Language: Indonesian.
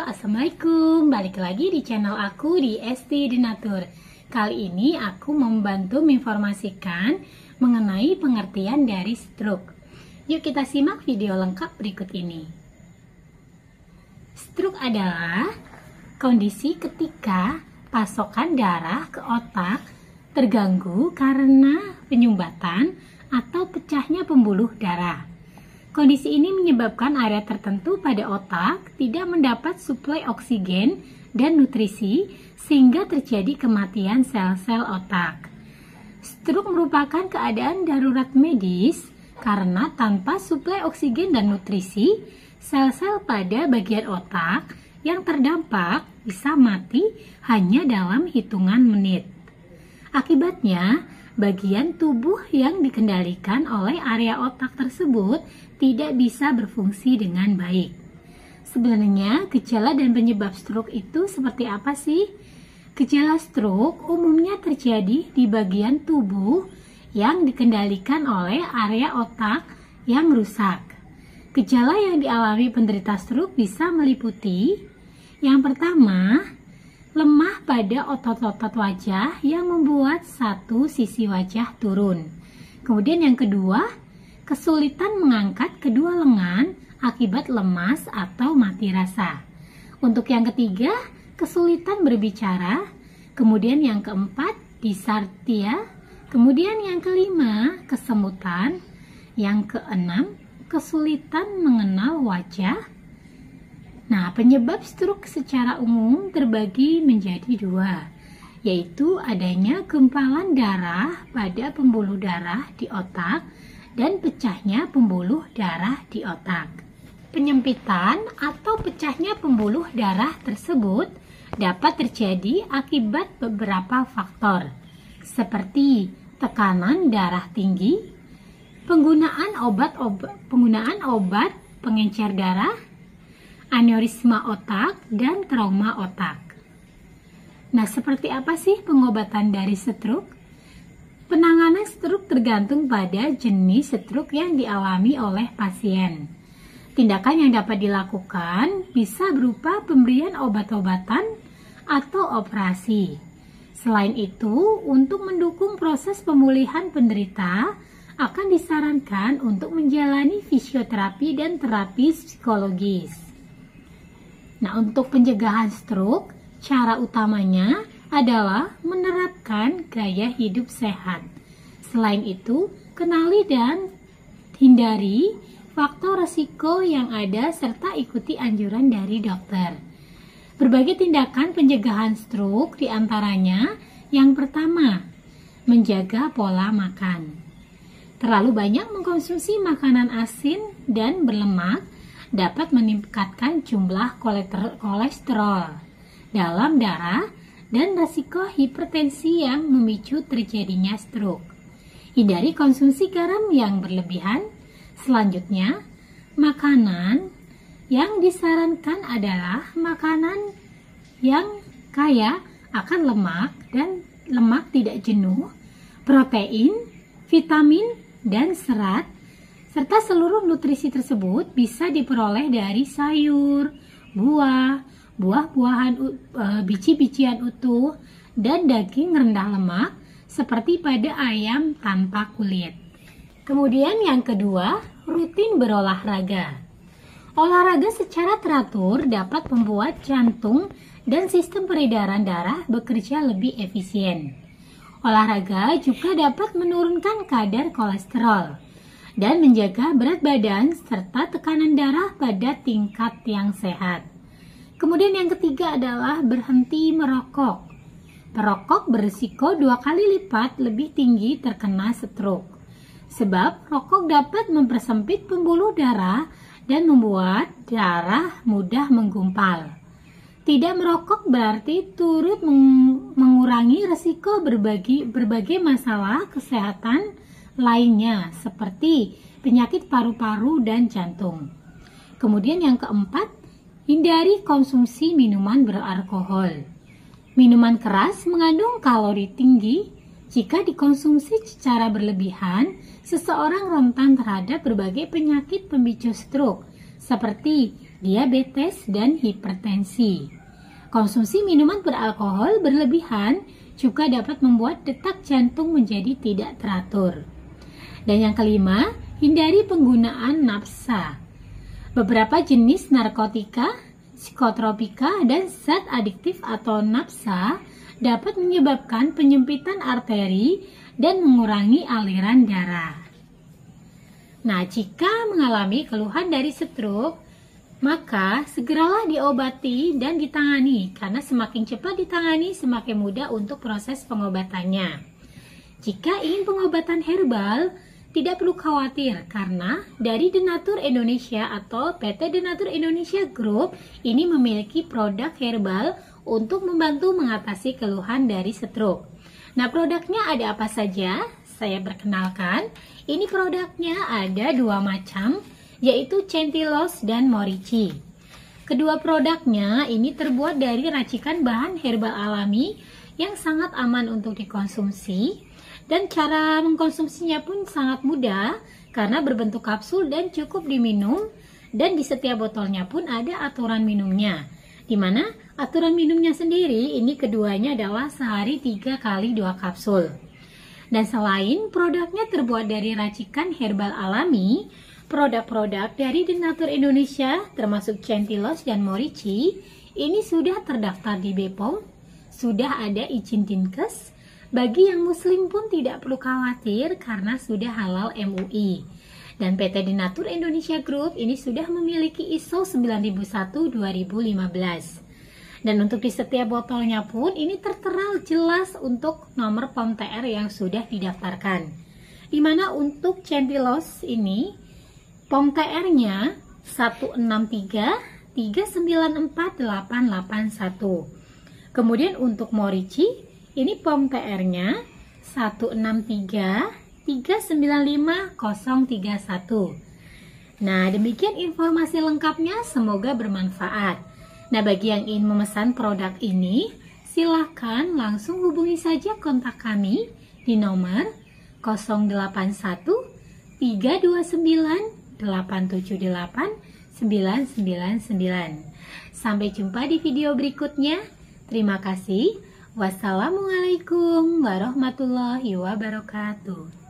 Assalamualaikum. Balik lagi di channel aku di Esti Denatur. Kali ini aku membantu menginformasikan mengenai pengertian dari stroke. Yuk kita simak video lengkap berikut ini. Stroke adalah kondisi ketika pasokan darah ke otak terganggu karena penyumbatan atau pecahnya pembuluh darah. Kondisi ini menyebabkan area tertentu pada otak tidak mendapat suplai oksigen dan nutrisi sehingga terjadi kematian sel-sel otak. Stroke merupakan keadaan darurat medis karena tanpa suplai oksigen dan nutrisi, sel-sel pada bagian otak yang terdampak bisa mati hanya dalam hitungan menit. Akibatnya, bagian tubuh yang dikendalikan oleh area otak tersebut tidak bisa berfungsi dengan baik. Sebenarnya, gejala dan penyebab stroke itu seperti apa sih? Gejala stroke umumnya terjadi di bagian tubuh yang dikendalikan oleh area otak yang rusak. Gejala yang dialami penderita stroke bisa meliputi: yang pertama, lemah pada otot-otot wajah yang membuat satu sisi wajah turun. Kemudian yang kedua, kesulitan mengangkat kedua lengan akibat lemas atau mati rasa. Untuk yang ketiga, kesulitan berbicara. Kemudian yang keempat, dysarthria. Kemudian yang kelima, kesemutan. Yang keenam, kesulitan mengenal wajah. Nah, penyebab stroke secara umum terbagi menjadi dua, yaitu adanya gumpalan darah pada pembuluh darah di otak dan pecahnya pembuluh darah di otak. Penyempitan atau pecahnya pembuluh darah tersebut dapat terjadi akibat beberapa faktor, seperti tekanan darah tinggi, penggunaan obat pengencer darah, aneurisma otak, dan trauma otak. Nah, seperti apa sih pengobatan dari stroke? Penanganan stroke tergantung pada jenis stroke yang dialami oleh pasien. Tindakan yang dapat dilakukan bisa berupa pemberian obat-obatan atau operasi. Selain itu, untuk mendukung proses pemulihan penderita, akan disarankan untuk menjalani fisioterapi dan terapi psikologis. Nah, untuk pencegahan stroke, cara utamanya adalah menerapkan gaya hidup sehat. Selain itu, kenali dan hindari faktor risiko yang ada serta ikuti anjuran dari dokter. Berbagai tindakan pencegahan stroke diantaranya: yang pertama, menjaga pola makan. Terlalu banyak mengkonsumsi makanan asin dan berlemak dapat meningkatkan jumlah kolesterol dalam darah dan risiko hipertensi yang memicu terjadinya stroke. Hindari konsumsi garam yang berlebihan. Selanjutnya, makanan yang disarankan adalah makanan yang kaya akan lemak dan lemak tidak jenuh, protein, vitamin, dan serat, serta seluruh nutrisi tersebut bisa diperoleh dari sayur, buah, buah-buahan, biji-bijian utuh, dan daging rendah lemak seperti pada ayam tanpa kulit. Kemudian yang kedua, rutin berolahraga. Olahraga secara teratur dapat membuat jantung dan sistem peredaran darah bekerja lebih efisien. Olahraga juga dapat menurunkan kadar kolesterol dan menjaga berat badan serta tekanan darah pada tingkat yang sehat. Kemudian yang ketiga adalah berhenti merokok. Perokok berisiko 2 kali lipat lebih tinggi terkena stroke. Sebab rokok dapat mempersempit pembuluh darah dan membuat darah mudah menggumpal. Tidak merokok berarti turut mengurangi risiko berbagai masalah kesehatan lainnya seperti penyakit paru-paru dan jantung. Kemudian yang keempat, hindari konsumsi minuman beralkohol. Minuman keras mengandung kalori tinggi. Jika dikonsumsi secara berlebihan, seseorang rentan terhadap berbagai penyakit pemicu stroke seperti diabetes, dan hipertensi. Konsumsi minuman beralkohol berlebihan juga dapat membuat detak jantung menjadi tidak teratur. Dan yang kelima, hindari penggunaan napsa. Beberapa jenis narkotika, psikotropika, dan zat adiktif atau napsa dapat menyebabkan penyempitan arteri dan mengurangi aliran darah. Nah, jika mengalami keluhan dari stroke, maka segeralah diobati dan ditangani, karena semakin cepat ditangani, semakin mudah untuk proses pengobatannya. Jika ingin pengobatan herbal, tidak perlu khawatir, karena dari Denatur Indonesia atau PT Denatur Indonesia Group ini memiliki produk herbal untuk membantu mengatasi keluhan dari stroke. Nah, produknya ada apa saja? Saya perkenalkan. Ini produknya ada dua macam, yaitu Centilos dan Morici. Kedua produknya ini terbuat dari racikan bahan herbal alami yang sangat aman untuk dikonsumsi, dan cara mengkonsumsinya pun sangat mudah karena berbentuk kapsul dan cukup diminum, dan di setiap botolnya pun ada aturan minumnya, di mana aturan minumnya sendiri ini keduanya adalah sehari 3 kali 2 kapsul. Dan selain produknya terbuat dari racikan herbal alami, produk-produk dari Denatur Indonesia termasuk Centilos dan Morici ini sudah terdaftar di BPOM, sudah ada izin Dinkes. Bagi yang muslim pun tidak perlu khawatir karena sudah halal MUI. Dan PT Denatur Indonesia Group ini sudah memiliki ISO 9001-2015. Dan untuk di setiap botolnya pun ini tertera jelas untuk nomor POM TR yang sudah didaftarkan. Dimana untuk Centilos ini POM TR-nya 163394881. Kemudian untuk Morici ini POM TR-nya 163395031. Nah, demikian informasi lengkapnya, semoga bermanfaat. Nah, bagi yang ingin memesan produk ini, silakan langsung hubungi saja kontak kami di nomor 081 329 878 999. Sampai jumpa di video berikutnya. Terima kasih. Wassalamualaikum warahmatullahi wabarakatuh.